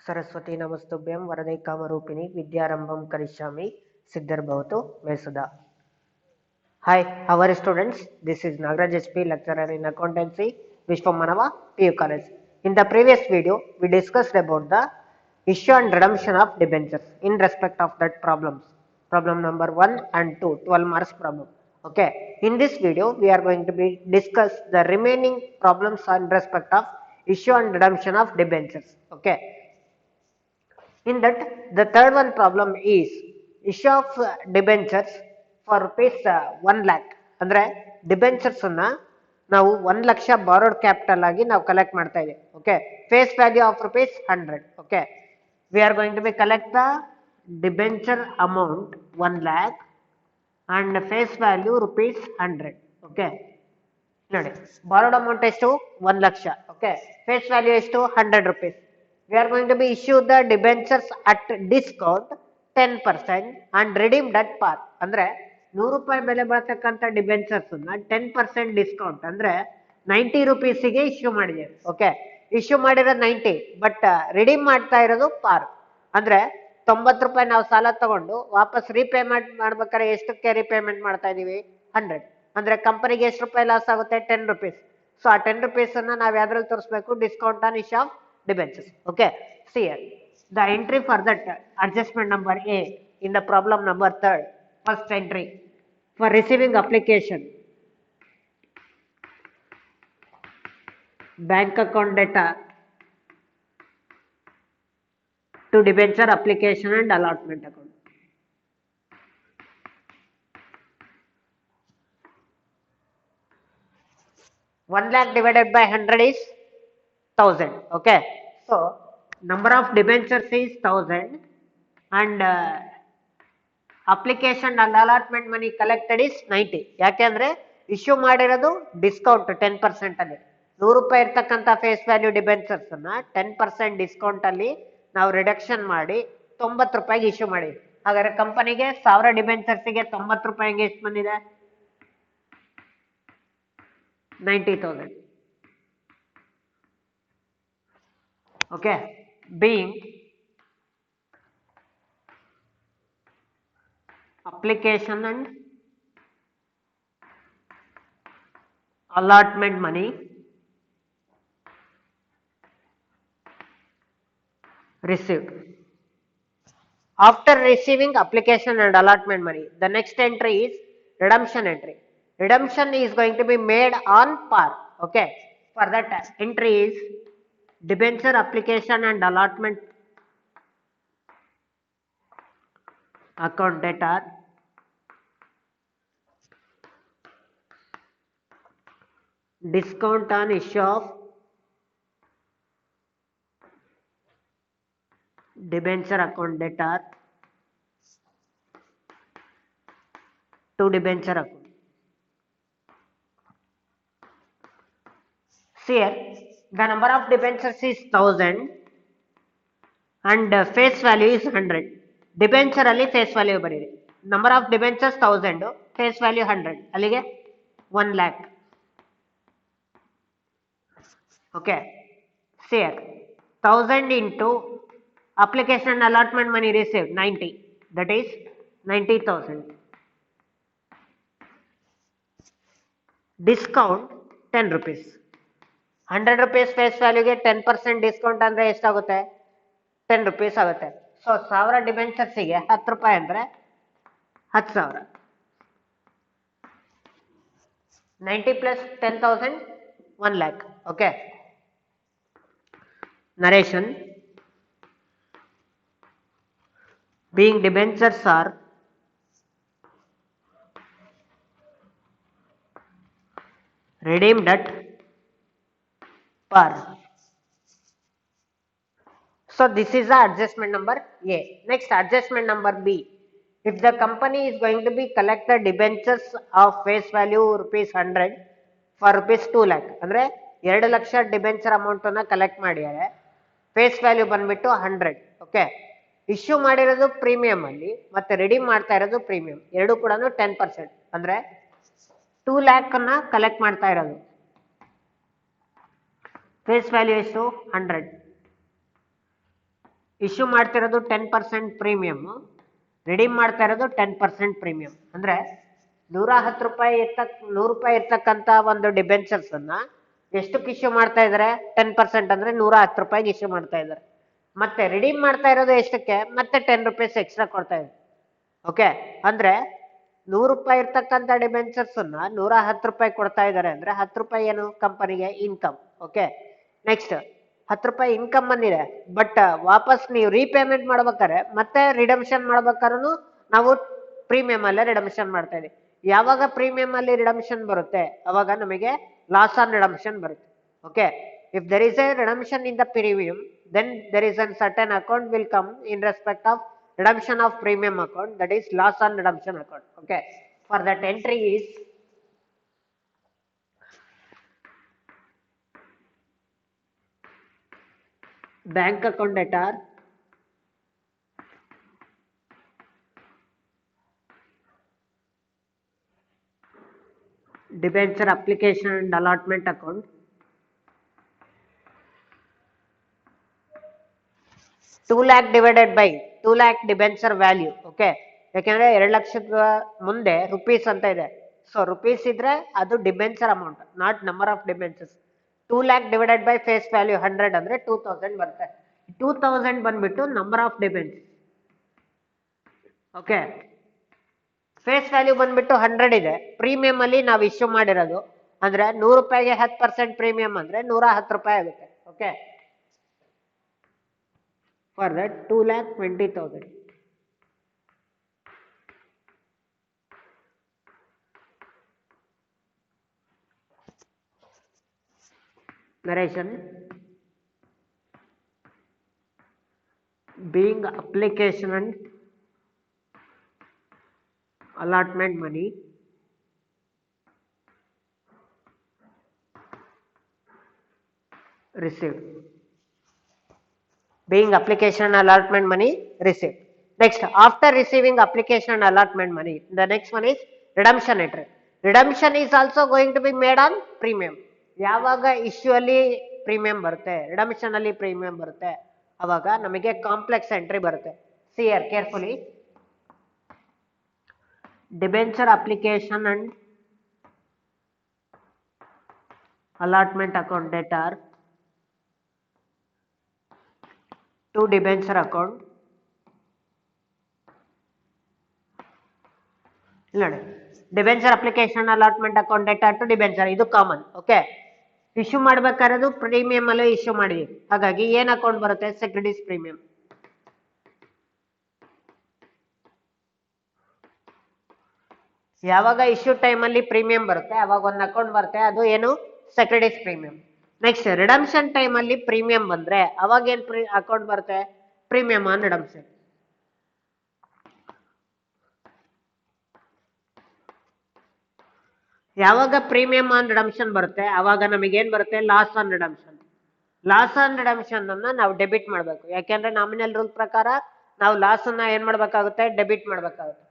सरस्वती नमस्तुभ्यं वरदे कामरूपिणी विद्यारंभं करिष्यामि सिद्धिर्भवतु मे सदा. Hi, how are you students? This is Nagaraj HP, lecturer in accountancy, Vishwamanava, PU College. In the previous video, we discussed about the issue and redemption of debentures in respect of that problems. Problem number 1 and 2, 12 marks problem. Okay. In this video, we are going to be discuss the remaining problems in respect of issue and redemption of debentures. Okay. In that, the third one problem is issue of debentures for rupees 1 lakh. ಅಂದ್ರೆ debentures ಅನ್ನ ನಾವು 1 ಲಕ್ಷ ಬಾರೋಡ್ capital ಆಗಿ ನಾವು collect ಮಾಡ್ತಾ ಇದ್ದೀವಿ. Okay, face value of rupees 100. Okay, we are going to be collect the debenture amount 1 lakh and face value rupees 100. Okay, ನೋಡಿ borrowed amount ಎಷ್ಟು 1 lakh. Okay, face value ಎಷ್ಟು 100 rupees. We are going to be issue the debentures at discount 10% and redeemed at par. ಅಂದ್ರೆ 100 ರೂಪಾಯಿ ಬೆಲೆ ಬರ್ತಕ್ಕಂಥ debentures 10% discount ಅಂದ್ರೆ 90 ರುಪೀಸಿಗೆ issue ಮಾಡಿದ್ದೇವೆ. Okay, issue ಮಾಡಿರೋದು 90, ಬಟ್ ರಿಡೀಮ್ ಮಾಡ್ತಾ ಇರೋದು ಪಾರ್. ಅಂದ್ರೆ 90 ರೂಪಾಯಿ ನಾವು ಸಾಲ ತಗೊಂಡು ವಾಪಸ್ ರೀಪೇಮೆಂಟ್ ಮಾಡ್ಬೇಕಾದ್ರೆ ಎಷ್ಟಕ್ಕೆ ರೀಪೇಮೆಂಟ್ ಮಾಡ್ತಾ ಇದೀವಿ 100. ಅಂದ್ರೆ ಕಂಪನಿಗೆ ಎಷ್ಟು ರೂಪಾಯಿ ಲಾಸ್ ಆಗುತ್ತೆ 10 rupees. ಸೊ ಆ 10 rupees ಅನ್ನ ನಾವು ಯಾವ್ದ್ರಲ್ಲಿ ತೋರಿಸ್ಬೇಕು, discount on issue of debentures. Okay, see here the entry for that adjustment number A in the problem number 3rd, first entry for receiving application bank account data to debenture application and allotment account. One lakh divided by 100 is 1000. Okay, so number of debentures is 1000 and application and allotment money collected is 90. ಯಾಕೆಂದ್ರೆ issue ಮಾಡಿರೋದು discount 10% ಅಲ್ಲಿ 100 ರೂಪಾಯಿ ಇರ್ತಕ್ಕಂಥ face value debentures ಅನ್ನ 10% discount ಅಲ್ಲಿ ನಾವು reduction ಮಾಡಿ 90 ರೂಪಾಯಿಗೆ ಇಶ್ಯೂ ಮಾಡಿ. ಹಾಗಾದ್ರೆ ಕಂಪನಿಗೆ 1000 ಡಿಬೆಂಚರ್ಸ್ಗೆ 90 ರೂಪಾಯಿಗೆ ಎಷ್ಟು ಬಂದಿದೆ 90,000. Okay, being application and allotment money received. After receiving application and allotment money, the next entry is redemption entry. Redemption is going to be made on par. Okay, for that entry is debenture application and allotment account data discount on issue of debenture account data to debenture account. See here, the number of debentures is 1000 and face value is 100. Debenture ಅಲ್ಲಿ face value ಬರೀರಿ. Number of debentures 1000, face value 100, ಅಲ್ಲಿಗೆ 1 lakh. Okay, see here 1000 into application allotment money received 90, that is 90,000. Discount 10 rupees. 100 rupees face ವ್ಯಾಲ್ಯೂಗೆ 10% discount ಅಂದ್ರೆ ಎಷ್ಟಾಗುತ್ತೆ 10 rupees ಆಗುತ್ತೆ. So 1000 ಡಿಬೆಂಚರ್ಸಿಗೆ 10 ರೂಪಾಯಿ ಅಂದ್ರೆ 10,000. 90 plus 10,000 1 lakh. Okay, narration. Being debentures are redeemed at par. So this is the adjustment number A. Next, adjustment number B. If the company is going to be collect the debentures of face value rupees 100 for rupees 2 lakh, ಅಂದ್ರೆ 2 lakh debenture amount ಅನ್ನ collect ಮಾಡಿದ್ದಾರೆ, face value ಬಂದ್ಬಿಟ್ಟು 100. Okay, issue ಮಾಡಿರೋದು premium ಅಲ್ಲಿ ಮತ್ತೆ redeem ಮಾಡ್ತಾ ಇರೋದು premium, ಎರಡು ಕೂಡ 10%. ಅಂದ್ರೆ 2 lakh ಅನ್ನ ಕಲೆಕ್ಟ್ ಮಾಡ್ತಾ ಇರೋದು, ಫೇಸ್ ವ್ಯಾಲ್ಯೂ ಎಷ್ಟು 100. ಇಶ್ಯೂ ಮಾಡ್ತಿರೋದು 10% ಪ್ರೀಮಿಯಮ್, ರಿಡೀಮ್ ಮಾಡ್ತಾ ಇರೋದು 10% ಪ್ರೀಮಿಯಂ. ಅಂದ್ರೆ 110 ರೂಪಾಯಿ ₹100 ಇರ್ತಕ್ಕಂಥ ಒಂದು ಡಿಬೆಂಚರ್ಸ್ ಅನ್ನ ಎಷ್ಟಕ್ಕೆ ಇಶ್ಯೂ ಮಾಡ್ತಾ ಇದ್ದಾರೆ? 10% ಅಂದ್ರೆ ₹110 ಇಶ್ಯೂ ಮಾಡ್ತಾ ಇದ್ದಾರೆ. ಮತ್ತೆ ರಿಡೀಮ್ ಮಾಡ್ತಾ ಇರೋದು ಎಷ್ಟಕ್ಕೆ? ಮತ್ತೆ ₹10 ಎಕ್ಸ್ಟ್ರಾ ಕೊಡ್ತಾ ಇದ್ದಾರೆ. ಓಕೆ, ಅಂದ್ರೆ ₹100 ಇರ್ತಕ್ಕಂಥ ಡಿಬೆಂಚರ್ಸ್ ಅನ್ನ ₹110 ಕೊಡ್ತಾ ಇದ್ದಾರೆ ಅಂದ್ರೆ ₹10 ಏನು ಕಂಪನಿಗೆ ಇನ್ಕಮ್. ಓಕೆ, ನೆಕ್ಸ್ಟ್ ₹10 ಇನ್ಕಮ್ ಬಂದಿದೆ, ಬಟ್ ವಾಪಸ್ ನೀವು ರೀಪೇಮೆಂಟ್ ಮಾಡ್ಬೇಕಾದ್ರೆ ಮತ್ತೆ ರಿಡಮ್ಷನ್ ಮಾಡ್ಬೇಕಾದ್ರೂ ನಾವು ಪ್ರೀಮಿಯಂ ಅಲ್ಲೇ ರಿಡಮ್ಷನ್ ಮಾಡ್ತಾ ಇದೀವಿ. ಯಾವಾಗ ಪ್ರೀಮಿಯಂ ಅಲ್ಲಿ ರಿಡಮ್ಷನ್ ಬರುತ್ತೆ ಅವಾಗ ನಮಗೆ ಲಾಸ್ ಆನ್ ರಿಡಮ್ಷನ್ ಬರುತ್ತೆ. Okay, if there is A redemption in the premium, then there is a certain account will come in respect of redemption of premium account, that is loss on redemption account. Okay, for that entry is bank account debtor, debenture application and allotment account, $2 lakh divided by 2 lakh debenture value. Okay, ಯಾಕೆಂದ್ರೆ 2 ಲಕ್ಷದ ಮುಂದೆ rupees ಅಂತ ಇದೆ, so rupees ಇದ್ರೆ ಅದು debenture amount, not number of debentures. 2 lakh divided by face value 100 ಅಂದ್ರೆ 2000 ಬರುತ್ತೆ. 2000 ಬಂದ್ಬಿಟ್ಟು number of debenture. Okay, face value ಬಂದ್ಬಿಟ್ಟು 100 ಇದೆ. ಪ್ರೀಮಿಯಂ ಅಲ್ಲಿ ನಾವು ಇಶ್ಯೂ ಮಾಡಿರೋದು ಅಂದ್ರೆ ₹100ಗೆ 10% ಪ್ರೀಮಿಯಂ ಅಂದ್ರೆ ₹110 ಆಗುತ್ತೆ. Okay, for that 2,20,000. Narration: being application and allotment money received. Being application and allotment money received. Next, after receiving application and allotment money, the next one is redemption entry. Redemption is also going to be made on premium. ಯಾವಾಗ issue ಅಲ್ಲಿ premium ಬರುತ್ತೆ, redemption ಅಲ್ಲಿ premium ಬರುತ್ತೆ, ಅವಾಗ ನಮಗೆ complex entry ಬರುತ್ತೆ. See here carefully: debenture application and allotment account debtor to debenture account. ನೋಡಿ, debenture application allotment account debtor to debenture ಇದು ಕಾಮನ್. ಓಕೆ, ಇಶ್ಯೂ ಮಾಡ್ಬೇಕಾದ್ರೆ ಪ್ರೀಮಿಯಂ ಅಲ್ಲೇ ಇಶ್ಯೂ ಮಾಡಿದ್ವಿ, ಹಾಗಾಗಿ ಏನ್ ಅಕೌಂಟ್ ಬರುತ್ತೆ? Securities premium. ಯಾವಾಗ ಇಶ್ಯೂ ಟೈಮ್ ಅಲ್ಲಿ ಪ್ರೀಮಿಯಂ ಬರುತ್ತೆ ಅವಾಗ ಒಂದು ಅಕೌಂಟ್ ಬರುತ್ತೆ, ಅದು ಏನು? Securities premium. Next redemption time ಅಲ್ಲಿ ಪ್ರೀಮಿಯಂ ಬಂದ್ರೆ ಅವಾಗ ಏನ್ ಅಕೌಂಟ್ ಬರುತ್ತೆ? Premium on redemption. ಯಾವಾಗ ಪ್ರೀಮಿಯಂ ಆನ್ ರಿಡಮ್ಷನ್ ಬರುತ್ತೆ ಅವಾಗ ನಮಗೆ ಏನ್ ಬರುತ್ತೆ? Loss on redemption. Loss on redemption ಅನ್ನ ನಾವು ಡೆಬಿಟ್ ಮಾಡ್ಬೇಕು, ಯಾಕೆಂದ್ರೆ ನಾಮಿನಲ್ ರೂಲ್ ಪ್ರಕಾರ ನಾವು ಲಾಸ್ ಅನ್ನ ಏನ್ ಮಾಡ್ಬೇಕಾಗುತ್ತೆ? ಡೆಬಿಟ್ ಮಾಡ್ಬೇಕಾಗುತ್ತೆ.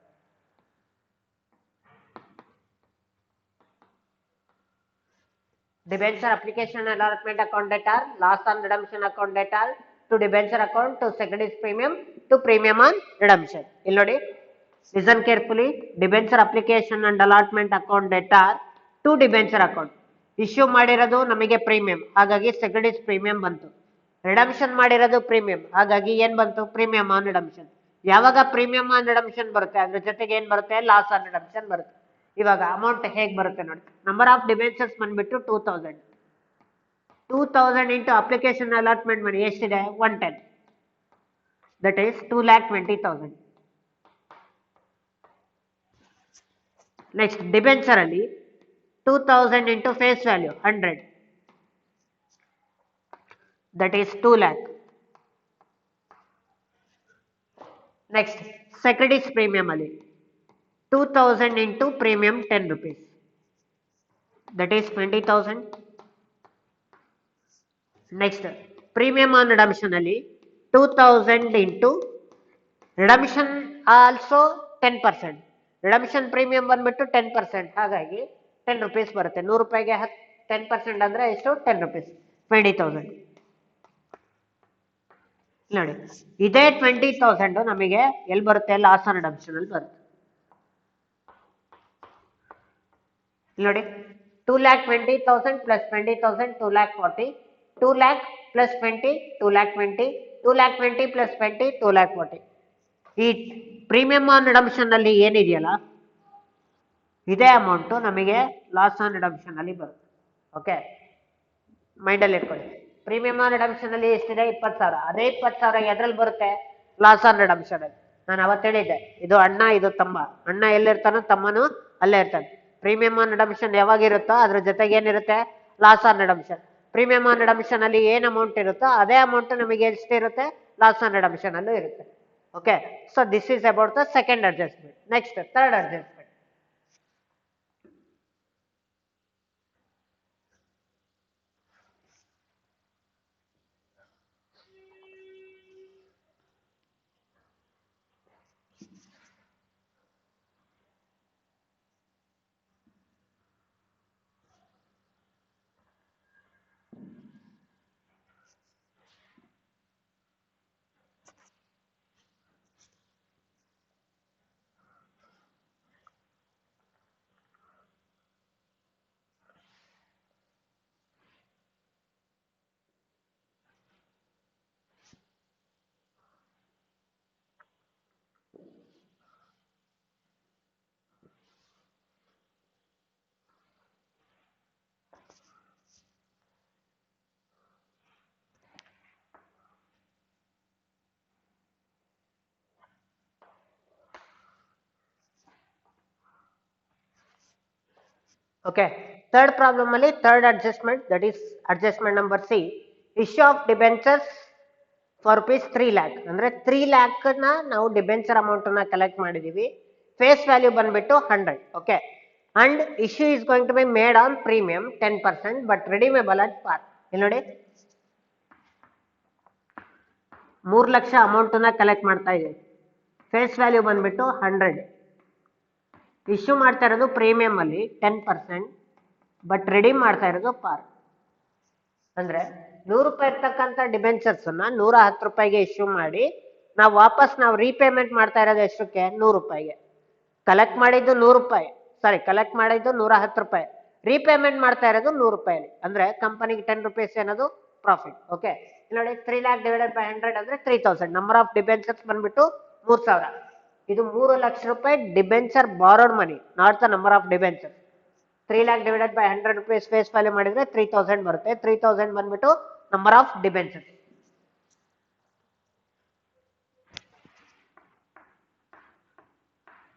Debenture application allotment account debtor, loss on redemption account debtor to debenture account to securities premium to premium on redemption. ಇಲ್ಲಿ ನೋಡಿ, listen carefully: debenture application and allotment account debtor to debenture account. Issue ಮಾಡಿರೋದು ನಮಗೆ premium, ಹಾಗಾಗಿ securities premium ಬಂತು. Redemption ಮಾಡಿರೋದು premium, ಹಾಗಾಗಿ ಏನ್ ಬಂತು? Premium on redemption. ಯಾವಾಗ ಪ್ರೀಮಿಯಂ ಆನ್ ರಿಡಮ್ಷನ್ ಬರುತ್ತೆ ಅದ್ರ ಜೊತೆಗೆ ಏನ್ ಬರುತ್ತೆ? ಲಾಸ್ ಆನ್ ರಿಡಮ್ಷನ್ ಬರುತ್ತೆ. ಇವಾಗ ಅಮೌಂಟ್ ಹೇಗ್ ಬರುತ್ತೆ ನೋಡಿ. ನಂಬರ್ ಆಫ್ ಡಿಬೆಂಚರ್ಸ್ ಬಂದ್ಬಿಟ್ಟು 2000. 2000 ಇಂಟು ಅಪ್ಲಿಕೇಶನ್ ಅಲಾಟ್ಮೆಂಟ್ ಮನಿ ಎಷ್ಟಿದೆ? 110. That is 2,20,000. ನೆಕ್ಸ್ಟ್ ಡಿಬೆಂಚರ್ ಅಲ್ಲಿ 2000 into face value 100, that is 2 lakh. Next securities premium ಅಲ್ಲಿ 2000 into premium 10 rupees, that is 20,000. Next, premium on redemption ali 2000 into redemption also 10%. redemption premium ಬಂದ್ಬಿಟ್ಟು 10%, ಹಾಗಾಗಿ 10 rupees ಬರುತ್ತೆ. 100 ರೂಪಾಯಿಗೆ 10% ಅಂದ್ರೆ ಎಷ್ಟು? 10 rupees, 20,000. ನೋಡಿ ಇದೇ 20,000 ನಮಗೆ ಎಲ್ಲಿ ಬರುತ್ತೆ, ಲಾಸ್ ಆನ್ ರಿಡಂಪ್ಷನ್ ಅಲ್ಲಿ ಬರುತ್ತೆ. ನೋಡಿ 2,20,000 ಪ್ಲಸ್ 20,000 2,40,000, 2,00,000 ಪ್ಲಸ್ 20 2,20,000, 2,20,000 ಪ್ಲಸ್ 20 2,40,000. ಈ ಪ್ರೀಮಿಯಂ ಆನ್ ರಿಡಂಪ್ಷನ್ ಅಲ್ಲಿ ಏನಿದೆಯಲ್ಲ ಇದೇ ಅಮೌಂಟು ನಮಗೆ ಲಾಸ್ ಆನ್ ರಿಡಂಪ್ಷನ್ ಅಲ್ಲಿ ಬರುತ್ತೆ. ಓಕೆ, ಮೈಂಡಲ್ಲಿ ಇಟ್ಕೊಳ್ಳಿ. ಪ್ರೀಮಿಯಂ ಆನ್ ರಿಡಂಪ್ಷನ್ ಅಲ್ಲಿ ಎಷ್ಟಿದೆ, 20,000. ಅದೇ 20,000 ಎದ್ರಲ್ಲಿ ಬರುತ್ತೆ, ಲಾಸ್ ಆನ್ ರಿಡಂಪ್ಷನ್ ಅಲ್ಲಿ. ನಾನು ಅವತ್ತು ಹೇಳಿದ್ದೆ, ಇದು ಅಣ್ಣ ಇದು ತಮ್ಮ, ಅಣ್ಣ ಎಲ್ಲಿರ್ತಾನೋ ತಮ್ಮನು ಅಲ್ಲೇ ಇರ್ತಾನೆ. ಪ್ರೀಮಿಯಂ ಆನ್ ರಿಡಂಪ್ಷನ್ ಯಾವಾಗ ಇರುತ್ತೋ ಅದ್ರ ಜೊತೆಗೆ ಏನಿರುತ್ತೆ, loss on redemption. Premium on redemption ಅಲ್ಲಿ ಏನ್ ಅಮೌಂಟ್ ಇರುತ್ತೋ ಅದೇ ಅಮೌಂಟ್ ನಮಗೆ ಎಷ್ಟಿರುತ್ತೆ, ಲಾಸ್ ಆನ್ ರಿಡಂಪ್ಷನ್ ಅಲ್ಲೂ ಇರುತ್ತೆ. Okay, so this is about the second adjustment. Next third adjustment. Okay, third problem ಅಲ್ಲಿ third adjustment, that is adjustment number C, issue of debentures for rupees 3 lakh. ಅಂದ್ರೆ 3 lakh ನ ನಾವು debenture amount ನ collect ಮಾಡಿದೀವಿ. Face value ಬಂದ್ಬಿಟ್ಟು 100. Okay, and issue is going to be made on premium 10%, but redeemable at par. ಇಲ್ಲಿ ನೋಡಿ 3 lakh amount ನ collect ಮಾಡ್ತಾ ಇದೀವಿ. ಫೇಸ್ ವ್ಯಾಲ್ಯೂ ಬಂದ್ಬಿಟ್ಟು 100. ಇಶ್ಯೂ ಮಾಡ್ತಾ ಇರೋದು ಪ್ರೀಮಿಯಂ ಅಲ್ಲಿ 10%, ಬಟ್ ರಿಡೀಮ್ ಮಾಡ್ತಾ ಇರೋದು ಪಾರ್. ಅಂದ್ರೆ 100 ರೂಪಾಯಿ ಇರ್ತಕ್ಕಂಥ ಡಿಬೆಂಚರ್ಸ್ ಅನ್ನ 110 ರೂಪಾಯಿಗೆ ಇಶ್ಯೂ ಮಾಡಿ ನಾವು ರೀಪೇಮೆಂಟ್ ಮಾಡ್ತಾ ಇರೋದು ಎಷ್ಟಕ್ಕೆ, 100 ರೂಪಾಯಿಗೆ. ಕಲೆಕ್ಟ್ ಮಾಡಿದ್ದು 100 ರೂಪಾಯಿ, ಕಲೆಕ್ಟ್ ಮಾಡಿದ್ದು 110 ರೂಪಾಯಿ, ರೀಪೇಮೆಂಟ್ ಮಾಡ್ತಾ ಇರೋದು 100 ರೂಪಾಯಿ. ಅಂದ್ರೆ ಕಂಪನಿಗೆ 10 ರೂಪೀಸ್ ಏನದು ಪ್ರಾಫಿಟ್. ಓಕೆ, ನೋಡಿ 3 lakh ಡಿವೈಡೆಡ್ ಬೈ 100 ಅಂದ್ರೆ 3,000. ನಂಬರ್ ಆಫ್ ಡಿಬೆಂಚರ್ಸ್ ಬಂದ್ಬಿಟ್ಟು 3,000. ಇದು 3 ಲಕ್ಷ ರೂಪಾಯಿ debenture borrowed money, not the number of debenture. 3 lakh divided by 100 rupees face value ಮಾಡಿದ್ರೆ 3,000 ಬರುತ್ತೆ. 3,000 ಬಂದ್ಬಿಟ್ಟು ನಂಬರ್ ಆಫ್ ಡಿಬೆಂಚರ್.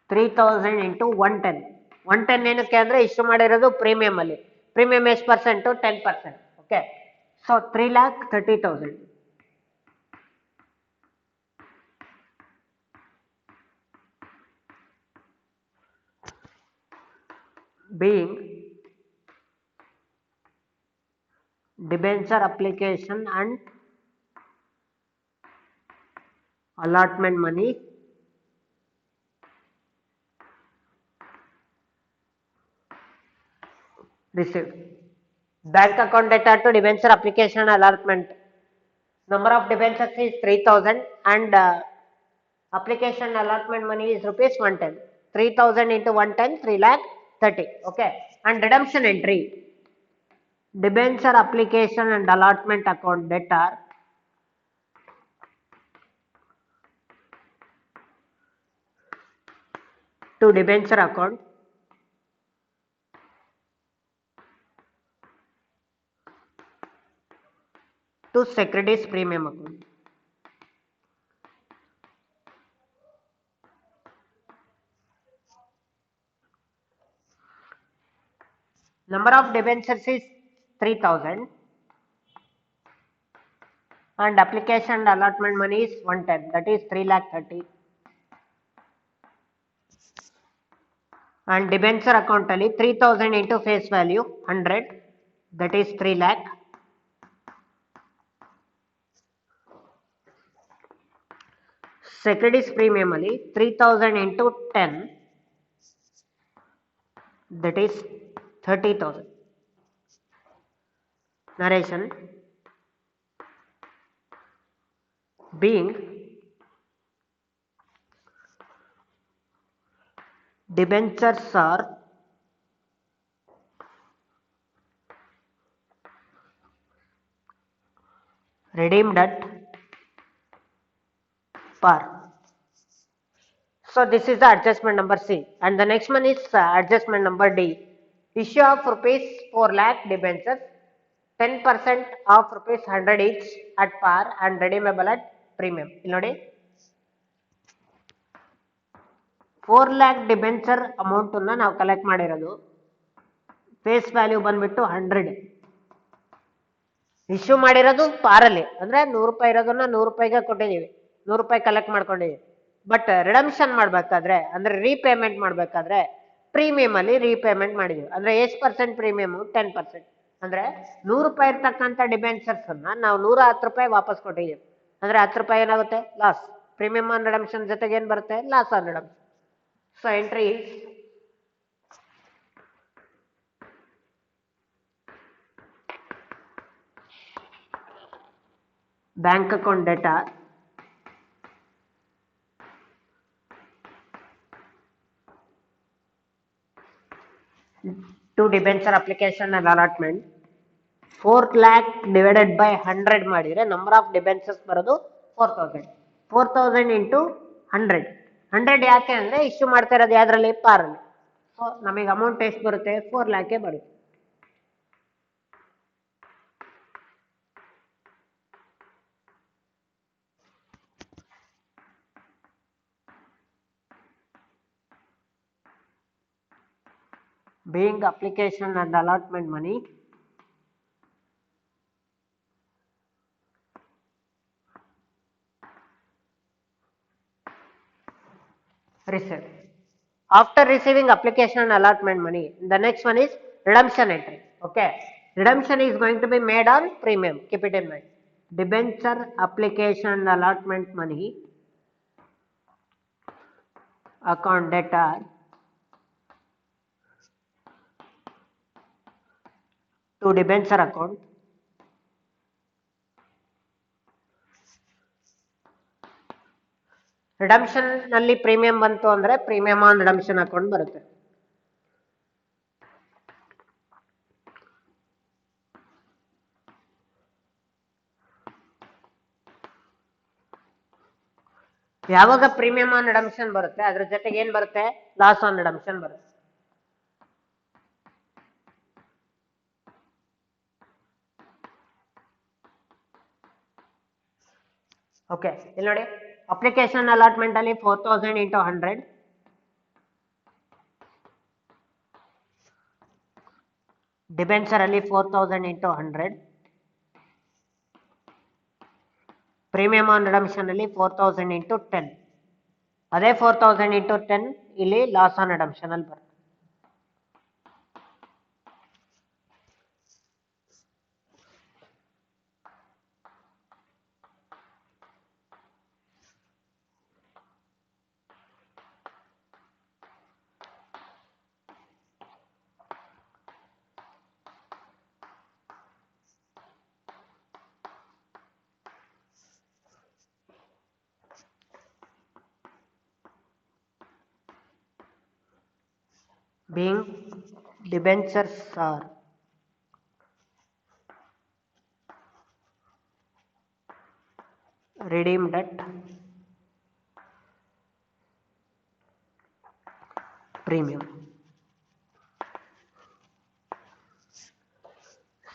$3,000 into 110 ಏನಕ್ಕೆ ಅಂದ್ರೆ ಇಶ್ಯೂ ಮಾಡಿರೋದು ಪ್ರೀಮಿಯಂ ಅಲ್ಲಿ. ಪ್ರೀಮಿಯಂ ಎಷ್ಟು percent, 10%. Okay, so 3,30,000 being debenture application and allotment money received. Bank account data to debenture application and allotment. Number of debentures is 3,000 and application allotment money is rupees 110. 3,000 into 110, 3,30,000. Okay, and redemption entry. Debenture application and allotment account debtor to debenture account to securities premium account. Number of debentures is 3,000 and application and allotment money is 110, that is 3,30,000. And debenture account ಅಲ್ಲಿ 3,000 into face value 100, that is 3 lakh. Securities premium ಅಲ್ಲಿ 3,000 into 10, that is 30,000. Narration. being debentures are redeemed at par. So this is the adjustment number C, and the next one is adjustment number D. Issue of rupees 4 lakh debentures, 10% of rupees 100 each at par and redeemable at premium. ಇಲ್ಲಿ ನೋಡಿ 4 lakh debenture amount ಅನ್ನ ನಾವು collect ಮಾಡಿರೋದು, face value ಬಂದ್ಬಿಟ್ಟು 100, issue ಮಾಡಿರೋದು ಪಾರಲ್ಲಿ ಅಂದ್ರೆ 100 ರೂಪಾಯಿ ಇರೋದನ್ನ 100 ರೂಪಾಯಿಗೆ ಕೊಟ್ಟಿದ್ದೀವಿ, 100 ರೂಪಾಯಿ ಕಲೆಕ್ಟ್ ಮಾಡ್ಕೊಂಡಿದ್ದೀವಿ. ಬಟ್ ರಿಡಮ್ಷನ್ ಮಾಡ್ಬೇಕಾದ್ರೆ ಅಂದ್ರೆ ರೀಪೇಮೆಂಟ್ ಮಾಡ್ಬೇಕಾದ್ರೆ ಪ್ರೀಮಿಯಂ ಅಲ್ಲಿ ರೀಪೇಮೆಂಟ್ ಮಾಡಿದೀವಿ. ಅಂದ್ರೆ ಎಷ್ಟು ಪರ್ಸೆಂಟ್ ಪ್ರೀಮಿಯಂ? 10%. ಅಂದ್ರೆ 100 ರೂಪಾಯಿ ಇರ್ತಕ್ಕಂಥ ಡಿಬೆಂಚರ್ಸ್ ಅನ್ನ ನಾವು 110 ರೂಪಾಯಿ ವಾಪಸ್ ಕೊಟ್ಟಿದ್ದೀವಿ. ಅಂದ್ರೆ 10 ರೂಪಾಯಿ ಏನಾಗುತ್ತೆ? ಲಾಸ್. ಪ್ರೀಮಿಯಂ ಆನ್ ರಿಡಮ್ಷನ್ ಜೊತೆಗೆ ಏನ್ ಬರುತ್ತೆ? Loss on redemption. So entry bank account data to debenture application and allotment 4 lakh divided by 100 ಮಾಡಿದ್ರೆ number of debentures ಬರೋದು 4000. 4000 into 100. 100 ಯಾಕೆ ಅಂದ್ರೆ ಇಶ್ಯೂ ಮಾಡ್ತಾ ಇರೋದು ಯಾವ್ದ್ರಲ್ಲಿ? ಪಾರಲ್ಲಿ. ಸೊ ನಮಗೆ ಅಮೌಂಟ್ ಎಷ್ಟು ಬರುತ್ತೆ? 4 lakh ಬರುತ್ತೆ. Being application and allotment money received. After receiving application and allotment money, the next one is redemption entry. Okay, redemption is going to be made on premium. Keep it in mind. Debenture application and allotment money account data to debenture account redemption ನಲ್ಲಿ premium ಬಂತು ಅಂದ್ರೆ premium on redemption account ಬರುತ್ತೆ. ಯಾವಾಗ premium on redemption ಬರುತ್ತೆ ಅದ್ರ ಜೊತೆಗೆ ಏನ್ ಬರುತ್ತೆ? ಲಾಸ್ ಆನ್ ರಿಡಮ್ಷನ್ ಬರುತ್ತೆ. ಓಕೆ, ಇಲ್ಲಿ ನೋಡಿ ಅಪ್ಲಿಕೇಶನ್ ಅಲಾಟ್ಮೆಂಟ್ ಅಲ್ಲಿ 4000 into 100, ಡಿಬೆಂಚರ್ ಅಲ್ಲಿ 4000 into 100, ಪ್ರೀಮಿಯಂ ಆನ್ ರಿಡಮ್ಷನ್ ಅಲ್ಲಿ 4000 into 10. ಅದೇ 4000 into 10 ಇಲ್ಲಿ ಲಾಸ್ ಆನ್ ರಿಡಮ್ಷನ್ ಅಲ್ಲಿ ಬರುತ್ತೆ. Being debentures are redeemed at premium.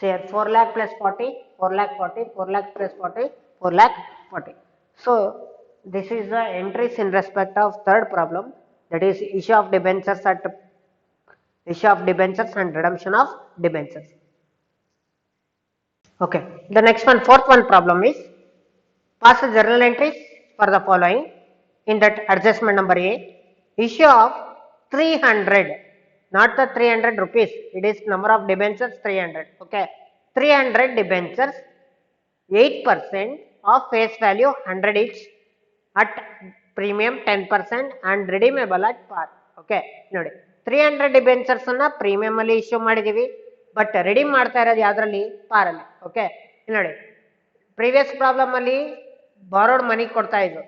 Say 4 lakh plus 40, 4 lakh 40, 4 lakh plus 40, 4 lakh 40. So this is the entries in respect of third problem, that is issue of debentures and redemption of debentures. Okay, the next one, fourth one problem is pass the journal entries for the following. In that adjustment number A, issue of 300, not the 300 rupees, it is number of debentures 300. Okay, 300 debentures, 8% of face value 100 each at premium 10% and redeemable at par. Okay, ನೋಡಿ 300 debentures ಅನ್ನ premium ಅಲ್ಲಿ issue ಮಾಡಿದೀವಿ, but redeem ಮಾಡ್ತಾ ಇರೋದು ಯಾವ್ದ್ರಲ್ಲಿ? ಪಾರಲ್ಲಿ. Okay, ನೋಡಿ previous problem ಅಲ್ಲಿ ಬಾರೋಡ್ ಮನಿ ಕೊಡ್ತಾ ಇದ್ರು,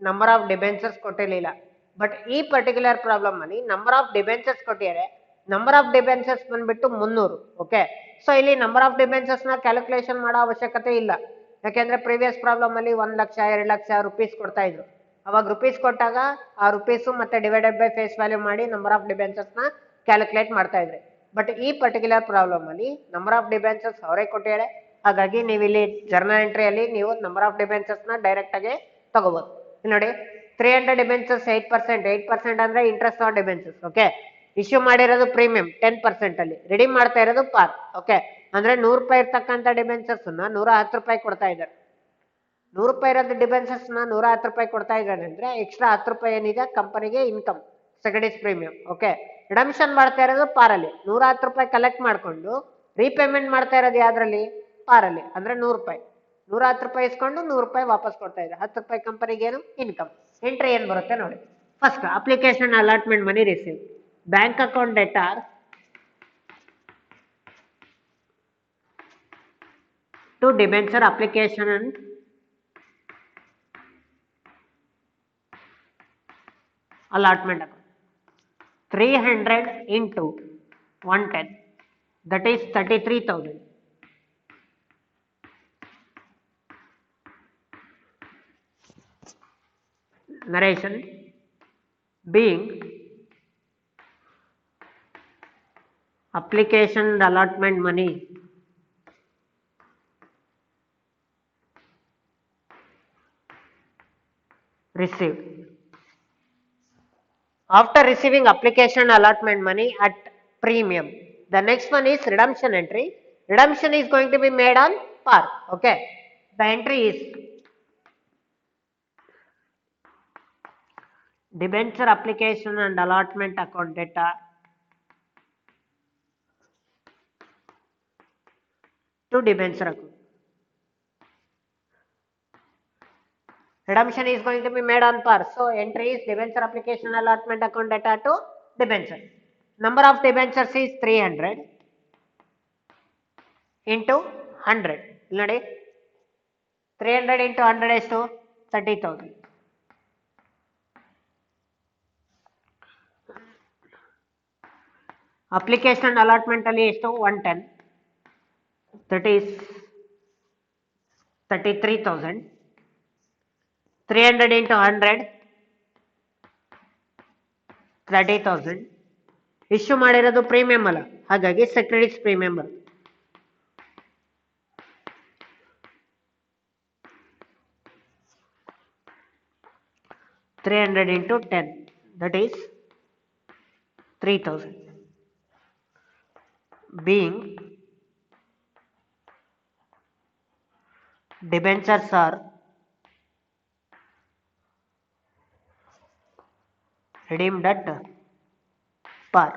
ನಂಬರ್ ಆಫ್ ಡಿಬೆಂಚರ್ಸ್ ಕೊಟ್ಟಿರಲಿಲ್ಲ. ಬಟ್ ಈ ಪರ್ಟಿಕ್ಯುಲರ್ ಪ್ರಾಬ್ಲಮ್ ಅಲ್ಲಿ ನಂಬರ್ ಆಫ್ ಡಿಬೆಂಚರ್ಸ್ ಕೊಟ್ಟಿದ್ದಾರೆ, ನಂಬರ್ ಆಫ್ ಡಿಬೆಂಚರ್ಸ್ ಬಂದ್ಬಿಟ್ಟು 300. ಓಕೆ, ಸೊ ಇಲ್ಲಿ ನಂಬರ್ ಆಫ್ ಡಿಬೆಂಚರ್ಸ್ ನ ಕ್ಯಾಲ್ಕುಲೇಷನ್ ಮಾಡೋ ಅವಶ್ಯಕತೆ ಇಲ್ಲ. ಯಾಕೆಂದ್ರೆ ಪ್ರೀವಿಯಸ್ ಪ್ರಾಬ್ಲಮ್ ಅಲ್ಲಿ 1 ಲಕ್ಷ 2 ಲಕ್ಷ ರುಪೀಸ್ ಕೊಡ್ತಾ ಇದ್ರು. ಅವಾಗ ರುಪೀಸ್ ಕೊಟ್ಟಾಗ ಆ ರುಪೀಸ್ ಮತ್ತೆ ಡಿವೈಡೆಡ್ ಬೈ ಫೇಸ್ ವ್ಯಾಲ್ಯೂ ಮಾಡಿ ನಂಬರ್ ಆಫ್ ಡಿಬೆಂಚರ್ಸ್ ನ ಕ್ಯಾಲ್ಕುಲೇಟ್ ಮಾಡ್ತಾ ಇದ್ರಿ. ಬಟ್ ಈ ಪರ್ಟಿಕ್ಯುಲರ್ ಪ್ರಾಬ್ಲಮ್ ಅಲ್ಲಿ ನಂಬರ್ ಆಫ್ ಡಿಬೆಂಚರ್ಸ್ ಅವರೇ ಕೊಟ್ಟಿದ್ದಾರೆ. ಹಾಗಾಗಿ ನೀವು ಇಲ್ಲಿ ಜರ್ನಲ್ ಎಂಟ್ರಿಯಲ್ಲಿ ನೀವು ನಂಬರ್ ಆಫ್ ಡಿಬೆಂಚರ್ಸ್ ನ ಡೈರೆಕ್ಟ್ ಆಗಿ ತಗೋಬಹುದು. ನೋಡಿ, 300 ಡಿಬೆಂಚರ್ಸ್ 8%, 8% ಅಂದ್ರೆ interest on debentures. Okay, issue ಮಾಡಿರೋದು ಪ್ರೀಮಿಯಂ 10% ಅಲ್ಲಿ, ರೆಡಿ ಮಾಡ್ತಾ ಇರೋದು ಪಾರ್. ಓಕೆ, ಅಂದ್ರೆ 100 ರೂಪಾಯಿ ಇರ್ತಕ್ಕಂಥ ಡಿಬೆಂಚರ್ಸ್ ನ 110 ರೂಪಾಯಿ ಕೊಡ್ತಾ ಇದ್ದಾರೆ. 100 ರೂಪಾಯಿ ಇರೋದು ಡಿಬೆಂಚರ್ಸ್ ನ 110 ರೂಪಾಯಿ ಕೊಡ್ತಾ ಇದ್ದಾರೆ ಅಂದ್ರೆ ಎಕ್ಸ್ಟ್ರಾ 10 ರೂಪಾಯಿ ಏನಿದೆ ಕಂಪನಿಗೆ ಇನ್ಕಮ್, ಸೆಕೆಂಡರೀಸ್ ಪ್ರೀಮಿಯಂ. ಓಕೆ, ರಿಡಮ್ಷನ್ ಮಾಡ್ತಾ ಇರೋದು ಪಾರಲ್ಲಿ, 110 ರೂಪಾಯಿ ಕಲೆಕ್ಟ್ ಮಾಡ್ಕೊಂಡು ರೀಪೇಮೆಂಟ್ ಮಾಡ್ತಾ ಇರೋದು ಯಾವ್ದ್ರಲ್ಲಿ, ಪಾರಲ್ಲಿ, ಅಂದ್ರೆ 100 ರೂಪಾಯಿ. 110 ರೂಪಾಯಿ ಇಸ್ಕೊಂಡು 100 ರೂಪಾಯಿ ವಾಪಸ್ ಕೊಡ್ತಾ ಇದ್ದಾರೆ. 10 ರೂಪಾಯಿ ಕಂಪನಿಗೆ ಏನು ಇನ್ಕಮ್. ಎಂಟ್ರಿ ಏನ್ ಬರುತ್ತೆ ನೋಡಿ. First application allotment money receive, bank account debtor to debenture application and allotment account. 300 into 110, that is 33,000. Narration being application and allotment money received. After receiving application allotment money at premium, the next one is redemption entry. Redemption is going to be made on par. Okay, the entry is debenture application and allotment account data to debenture account. Redemption is going to be made on par. So entry is debenture application allotment account data to debenture. Number of debentures is 300 into 100. ನೋಡಿ, 300 into 100 ಎಷ್ಟು 30,000. Application allotment ಅಲ್ಲಿ ಎಷ್ಟು 110, that is 33,000. 300 into 100 30,000. Issue ಮಾಡಿರೋದು premium ಅಲ್ಲ, ಹಾಗಾಗಿ securities premium ಬರುತ್ತೆ. $300 into 10, that is 3,000. Being debentures are redeemed at par.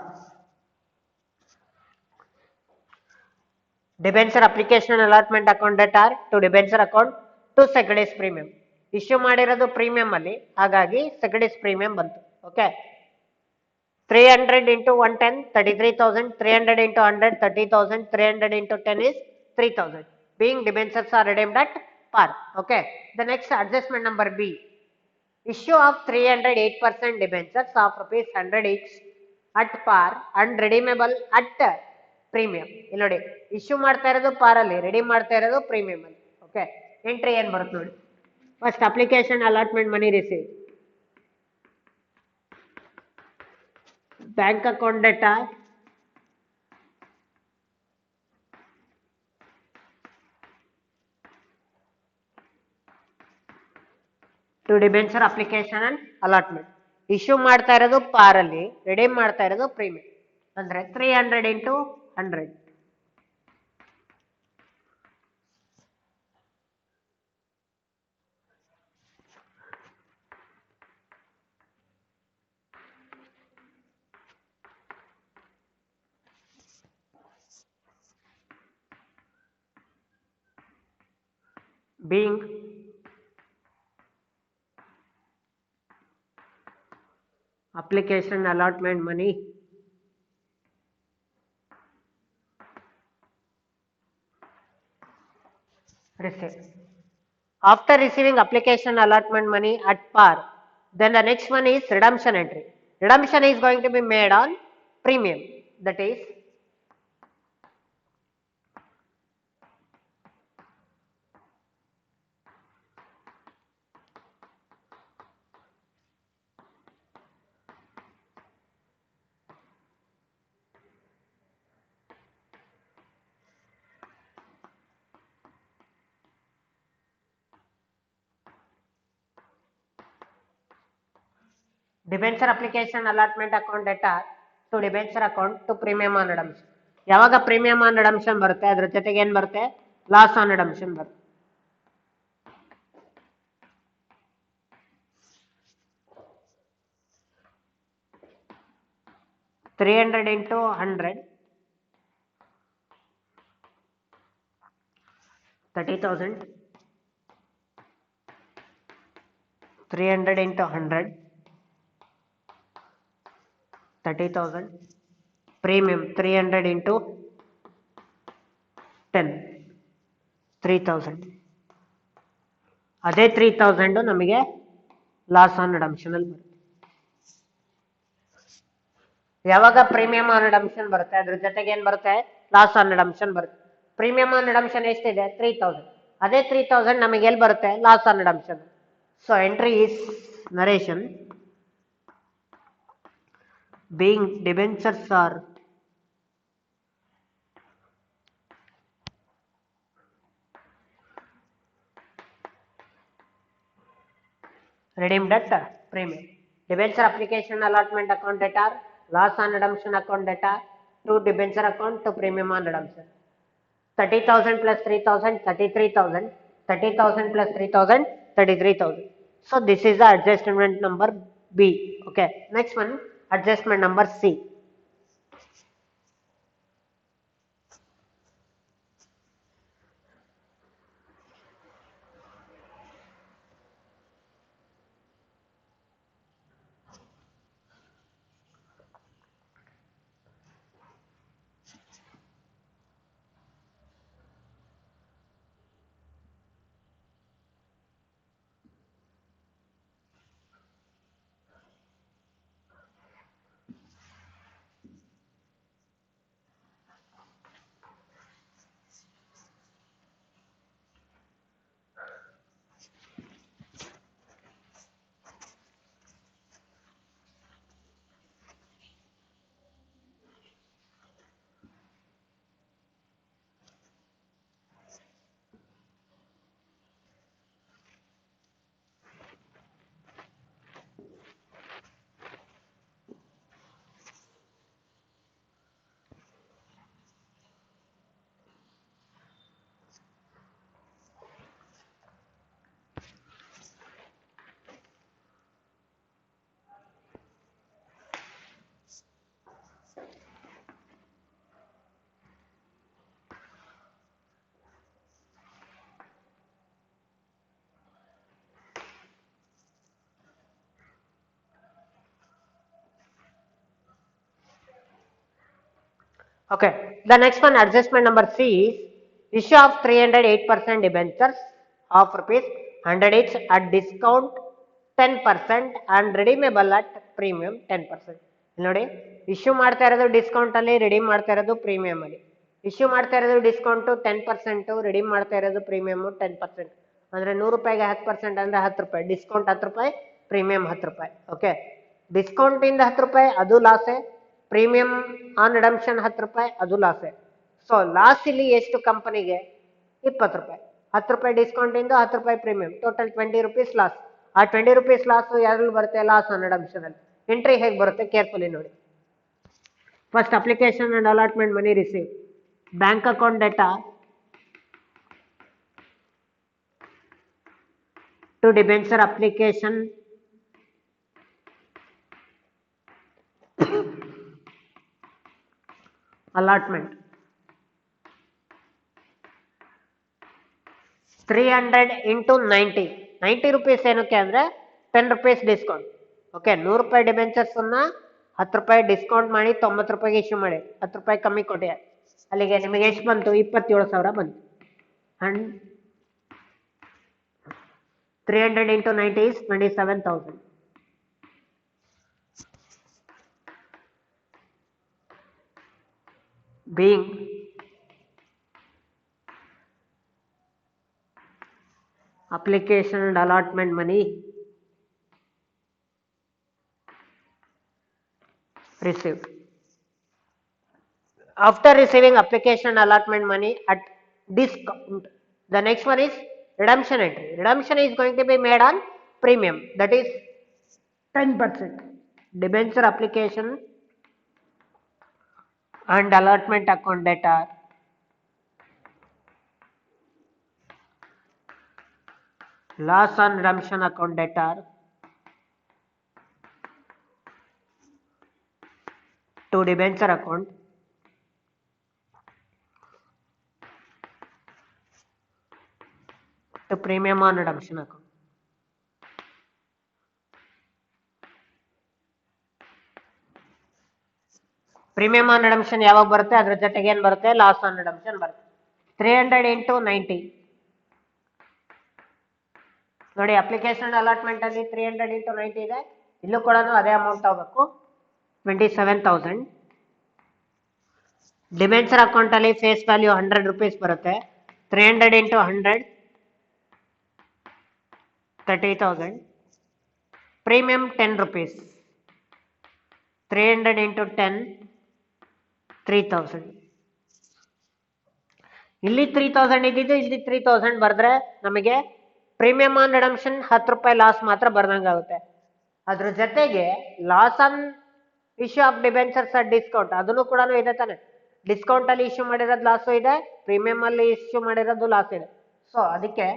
Debenture application allotment account data to debenture account to securities premium. Issue ಮಾಡಿರೋದು premium ಅಲ್ಲಿ, ಹಾಗಾಗಿ securities premium ಬಂತು. Okay, 300 into 110 33,000, 300 into 100 30,000, 300 into 10 is 3,000. Being debentures are redeemed at par. Okay, the next adjustment number B, issue of 308% debentures of rupees 100 each at par and redeemable at premium. ಇಲ್ಲಿ ನೋಡಿ, issue ಮಾಡ್ತಾ ಇರೋದು ಪಾರ್ ಅಲ್ಲಿ, redeem ಮಾಡ್ತಾ ಇರೋದು premium ಅಲ್ಲಿ. Okay, entry ಏನ್ ಬರುತ್ತೆ ನೋಡಿ. First application allotment money receive, bank account debtor to debenture application and allotment. Issue ಮಾಡ್ತಾ ಇರೋದು ಪಾರ್ ಅಲ್ಲಿ, ರಿಡೀಮ್ ಮಾಡ್ತಾ ಇರೋದು ಪ್ರೀಮಿಯಂ, ಅಂದ್ರೆ 300 into 100. Being application allotment money received. After receiving application allotment money at par, then the next one is redemption entry. Redemption is going to be made on premium, that is debenture application allotment account debtor to debenture account to premium on redemption. ಯಾವಾಗ premium on redemption ಬರುತ್ತೆ ಅದ್ರ ಜೊತೆಗೆ ಏನ್ ಬರುತ್ತೆ, loss on redemption ಬರುತ್ತೆ. $300 into 100, 30,000. 300 into 100, 30,000. Premium 300 into 10, 3,000. ಅದೇ 3,000 ನಮಗೆ loss on redemption ಅಲ್ಲಿ ಬರುತ್ತೆ. ಯಾವಾಗ ಪ್ರೀಮಿಯಂ ಆನ್ ರಿಡಮ್ಷನ್ ಬರುತ್ತೆ ಅದ್ರ ಜೊತೆಗೆ ಏನ್ ಬರುತ್ತೆ, ಲಾಸ್ ಆನ್ ರಿಡಮ್ಷನ್ ಬರುತ್ತೆ. ಪ್ರೀಮಿಯಂ ಆನ್ ರಿಡಮ್ಷನ್ ಎಷ್ಟಿದೆ, 3,000. ಅದೇ 3,000 ನಮಗೆ ಎಲ್ಲಿ ಬರುತ್ತೆ, loss on redemption. So entry is narration being debentures are redeemed at premium. Debenture application allotment account data, loss on redemption account data to debenture account to premium on redemption. 30,000 plus 3,000, 33,000. 30,000 plus 3,000, 33,000. So this is the adjustment number B. Okay. Next one, adjustment number C. Okay, the next one, adjustment number C is issue of 308% debentures of rupees 100 each at discount 10% and redeemable at premium 10%. ನೋಡಿ, issue ಮಾಡ್ತಾ ಇರೋದು discount ಅಲ್ಲಿ, redeem ಮಾಡ್ತಾ ಇರೋದು premium ಅಲ್ಲಿ. Issue ಮಾಡ್ತಾ ಇರೋದು discount 10%, redeem ಮಾಡ್ತಾ ಇರೋದು ಪ್ರೀಮಿಯಂ 10%. ಅಂದ್ರೆ 100 ರೂಪಾಯಿಗೆ 10% ಅಂದ್ರೆ 10 ರೂಪಾಯಿ, ಡಿಸ್ಕೌಂಟ್ 10 ರೂಪಾಯಿ, ಪ್ರೀಮಿಯಂ 10 ರೂಪಾಯಿ. ಓಕೆ, ಡಿಸ್ಕೌಂಟ್ ಇಂದ 10 ರೂಪಾಯಿ ಅದು ಲಾಸೆ, ಪ್ರೀಮಿಯಂ ಆನ್ ರಿಡಮ್ಷನ್ 10 ರೂಪಾಯಿ ಅದು ಲಾಸೆ. ಸೊ ಲಾಸ್ ಇಲ್ಲಿ ಎಷ್ಟು ಕಂಪನಿಗೆ, 20 ರೂಪಾಯಿ. 10 ರೂಪಾಯಿ ಡಿಸ್ಕೌಂಟ್ ಇಂದ 10 ರೂಪಾಯಿ ಪ್ರೀಮಿಯಂ, ಟೋಟಲ್ 20 rupees ಲಾಸ್. ಆ 20 rupees ಲಾಸ್ ಯಾರಲ್ಲಿ ಬರುತ್ತೆ, ಲಾಸ್ ಆನ್ ರಿಡಮ್ಷನ್ ಅಲ್ಲಿ. ಎಂಟ್ರಿ ಹೇಗೆ ಬರುತ್ತೆ ಕೇರ್ಫುಲಿ ನೋಡಿ. First application and allotment money receive, bank account debtor to debenture application allotment 300 into 90 rupees ಏನಕ್ಕೆ ಅಂದ್ರೆ 10 rupees ಡಿಸ್ಕೌಂಟ್. ಓಕೆ, 100 ರೂಪಾಯಿ ಡಿಬೆಂಚರ್ಸ್ ಅನ್ನ 10 ರೂಪಾಯಿ ಡಿಸ್ಕೌಂಟ್ ಮಾಡಿ 90 ರೂಪಾಯಿಗೆ ಇಶ್ಯೂ ಮಾಡಿ 10 ರೂಪಾಯಿ ಕಮ್ಮಿ ಕೊಟ್ಟೆ, ಅಲ್ಲಿಗೆ ನಿಮಗೆ ಎಷ್ಟು ಬಂತು, 27,000 ಬಂತು. And 300 into 90 is 27,000. Being application and allotment money received. After receiving application allotment money at discount, the next one is redemption entry. Redemption is going to be made on premium, that is 10%. Debenture application and allotment account data, loss on redemption account data to debenture account, to premium on redemption account. Premium on redemption ಯಾವಾಗ ಬರುತ್ತೆ, ಅದ್ರ ಜೊತೆಗೆ ಏನು ಬರುತ್ತೆ, loss on redemption ಬರುತ್ತೆ. 300 into 90 ನೋಡಿ, application allotment ಅಲ್ಲಿ 300 into 90 ಇದೆ. ಇಲ್ಲೂ ಕೂಡ ಅದೇ ಅಮೌಂಟ್ ಆಗಬೇಕು, 27,000. ಡಿಬೆಂಚರ್ ಅಕೌಂಟ್ ಅಲ್ಲಿ ಫೇಸ್ ವ್ಯಾಲ್ಯೂ 100 rupees ಬರುತ್ತೆ. 300 into 100 30,000. Premium 10 rupees. 300 into 10 3,000. ಇಲ್ಲಿ 3,000 ಇದ್ದಿದ್ದು ಇಲ್ಲಿ 3,000 ಬರೆದ್ರೆ ನಮಗೆ ಪ್ರೀಮಿಯಂ ಆನ್ ರಿಡಮ್ಷನ್ 10 ರೂಪಾಯಿ ಲಾಸ್ ಮಾತ್ರ ಬರ್ದಂಗಾಗುತ್ತೆ. ಅದ್ರ ಜೊತೆಗೆ loss on issue of debentures at discount ಅದನ್ನು ಕೂಡ ಇದೆ ತಾನೆ. ಡಿಸ್ಕೌಂಟ್ ಅಲ್ಲಿ ಇಶ್ಯೂ ಮಾಡಿರೋದು ಲಾಸು ಇದೆ, ಪ್ರೀಮಿಯಂ ಅಲ್ಲಿ ಇಶ್ಯೂ ಮಾಡಿರೋದು ಲಾಸ್ ಇದೆ. ಸೊ ಅದಕ್ಕೆ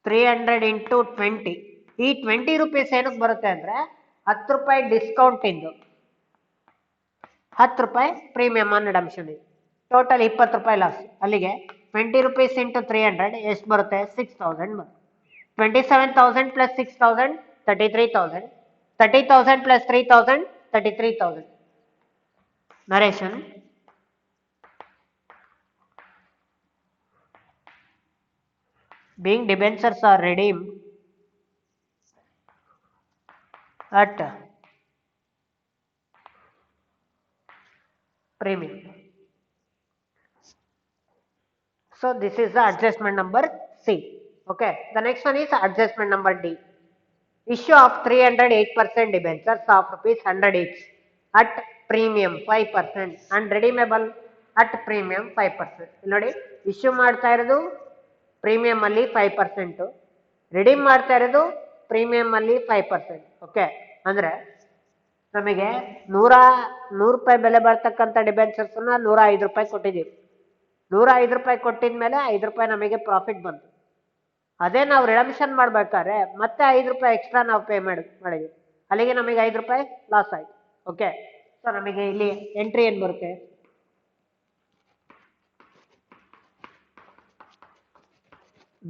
300 into 20. ಈ 20 rupees ಏನಕ್ಕೆ ಬರುತ್ತೆ ಅಂದ್ರೆ 10 ರೂಪಾಯಿ ಡಿಸ್ಕೌಂಟ್ ಇಂದು, 10 ರೂಪಾಯಿ ಪ್ರೀಮಿಯಂ ಆನ್ ರಿಡಮ್ಷನ್ ಇದೆ. ಟೋಟಲ್ 20 ರೂಪಾಯಿ ಲಾಸ್. ಅಲ್ಲಿಗೆ 20 rupees into 300 ಎಷ್ಟು ಬರುತ್ತೆ, 6,000 ಬರುತ್ತೆ. 27,000 plus 6,000 33,000. 30,000 plus 3,000 33,000. Narration. Being debentures are redeemed at premium. So this is the adjustment number C. Okay. The next one is adjustment number D. Issue of 308% debentures of rupees 100 each at premium 5% and redeemable at premium 5%. ನೋಡಿ, issue ಮಾಡ್ತಾ ಇರೋದು premium ಅಲ್ಲಿ 5%, redeem ಮಾಡ್ತಾ ಇರೋದು premium ಅಲ್ಲಿ 5%. Okay, ಅಂದ್ರೆ ನಮಗೆ 100 ರೂಪಾಯಿ ಬೆಲೆ ಬರ್ತಕ್ಕಂಥ ಡಿಬೆಂಚರ್ಸ್ 105 ರೂಪಾಯಿ ಕೊಟ್ಟಿದ್ದೀವಿ. 105 ರೂಪಾಯಿ ಕೊಟ್ಟಿದ್ಮೇಲೆ 5 ರೂಪಾಯಿ ನಮಗೆ ಪ್ರಾಫಿಟ್ ಬಂತು. ಅದೇ ನಾವು ರಿಡಮ್ಷನ್ ಮಾಡ್ಬೇಕಾದ್ರೆ ಮತ್ತೆ 5 ರೂಪಾಯಿ ಎಕ್ಸ್ಟ್ರಾ ನಾವು ಪೇ ಮಾಡಿದ್ವಿ, ಅಲ್ಲಿಗೆ ನಮಗೆ 5 ರೂಪಾಯಿ ಲಾಸ್ ಆಯ್ತು. ಓಕೆ, ಸೊ ನಮಗೆ ಇಲ್ಲಿ ಎಂಟ್ರಿ ಏನು ಬರುತ್ತೆ,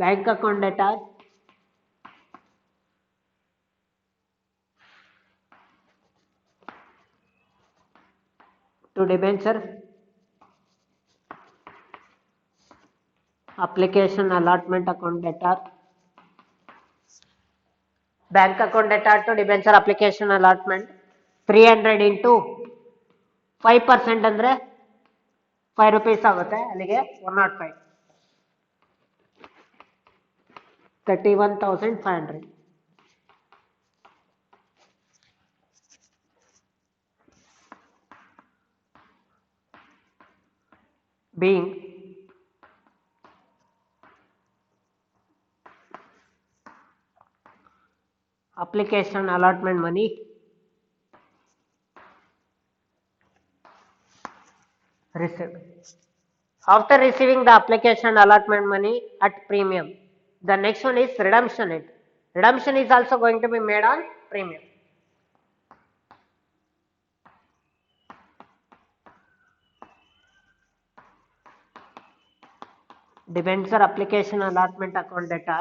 bank account data to debenture application allotment account data, bank account data to debenture application allotment 300 into 5% ಅಂದ್ರೆ 5 rupees ಆಗುತ್ತೆ. ಅಲ್ಲಿಗೆ 105 31,500. Being application allotment money received. After receiving the application allotment money at premium, the next one is redemption entry. Redemption is also going to be made on premium. Debenture application allotment account data,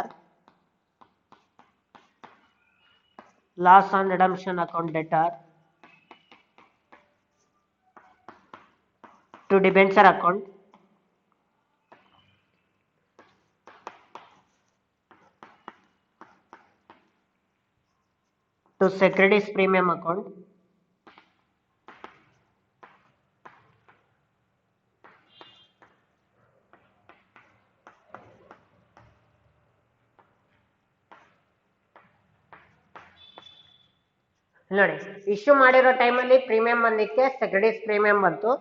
loss on redemption account data to debenture account to securities premium account. ನೋಡಿ, issue ಮಾಡಿರೋ ಟೈಮಲ್ಲಿ premium ಬಂದಿಕ್ಕೆ securities premium ಬಂತು,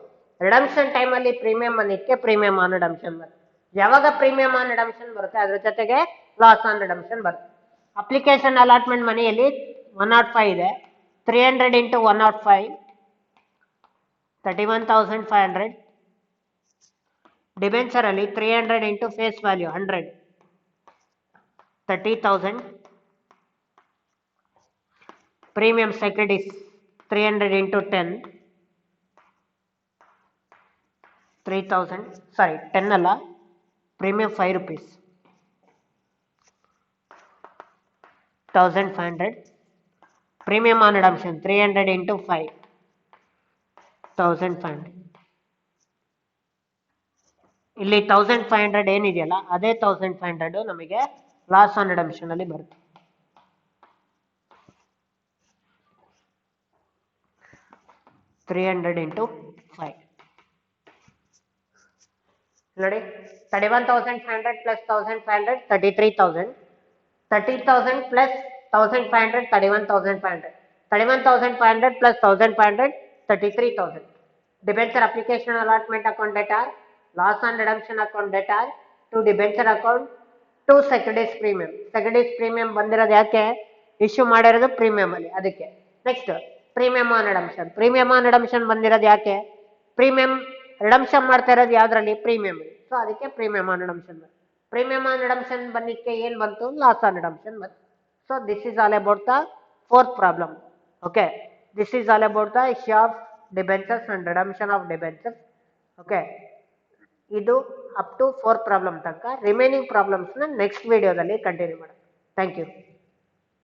redemption ಟೈಮಲ್ಲಿ premium ಬಂದಿಕ್ಕೆ premium on redemption ಬಂತು. ಯಾವಾಗ premium on redemption ಬರುತ್ತೆ ಅದ್ರ ಜೊತೆಗೆ ಲಾಸ್ ಆನ್ ರಿಡಂಪ್ಷನ್ ಬರುತ್ತೆ. ಅಪ್ಲಿಕೇಶನ್ ಅಲಾಟ್ಮೆಂಟ್ ಮನಿಯಲ್ಲಿ 105 ಇದೆ, 300 ಇಂಟು 105 31,500. ಡಿಬೆಂಚರ್ ಅಲ್ಲಿ 300 into face value 100 30,000. Premium securities 300 into 10 3,000. Sorry, 10 ಅಲ್ಲ, premium 5 rupees 1,500. Premium on redemption 300 into 5 1,500. ಇಲ್ಲಿ 1,500 ಏನಿದೆಯಲ್ಲ ಅದೇ 1,500 ನಮಗೆ ಲಾಸ್ ಆನ್ ರಿಡಂಪ್ಷನ್ ಅಲ್ಲಿ ಬರುತ್ತೆ. $300 into 5. ನೋಡಿ, 31,500 plus 1,500 33,000. 30,000 plus 1,500 31,500. 31,500 plus 1,500 33,000. Debenture application allotment account data, loss on redemption account data, to debenture account, to securities premium. Securities premium ಬಂದಿರೋದು ಯಾಕೆ? Issue ಮಾಡಿರೋದು ಪ್ರೀಮಿಯಂ ಅಲ್ಲಿ, ಅದಕ್ಕೆ. Next premium on redemption. Premium on redemption ಬಂದಿರೋದು ಯಾಕೆ? Premium redemption ಮಾಡ್ತಾ ಇರೋದು ಯಾವ್ದ್ರಲ್ಲಿ? ಪ್ರೀಮಿಯಂ. ಸೊ ಅದಕ್ಕೆ ಪ್ರೀಮಿಯಂ ಆನ್ ರಿಡಂಪ್ಷನ್ ಬಂತು. ಪ್ರೀಮಿಯಂ ಆನ್ ರಿಡಂಪ್ಷನ್ ಬಂದಿಕ್ಕೆ ಏನ್ ಬಂತು? ಲಾಸ್ ಆನ್ ರಿಡಂಪ್ಷನ್ ಬಂತು. So this is all about the fourth problem. Okay, this is all about the issue of debentures and redemption of debentures. Okay, ಇದು up to 4th problem ತನಕ. Remaining ಪ್ರಾಬ್ಲಮ್ಸ್ನ next ವಿಡಿಯೋದಲ್ಲಿ continue ಮಾಡೋಣ. Thank you.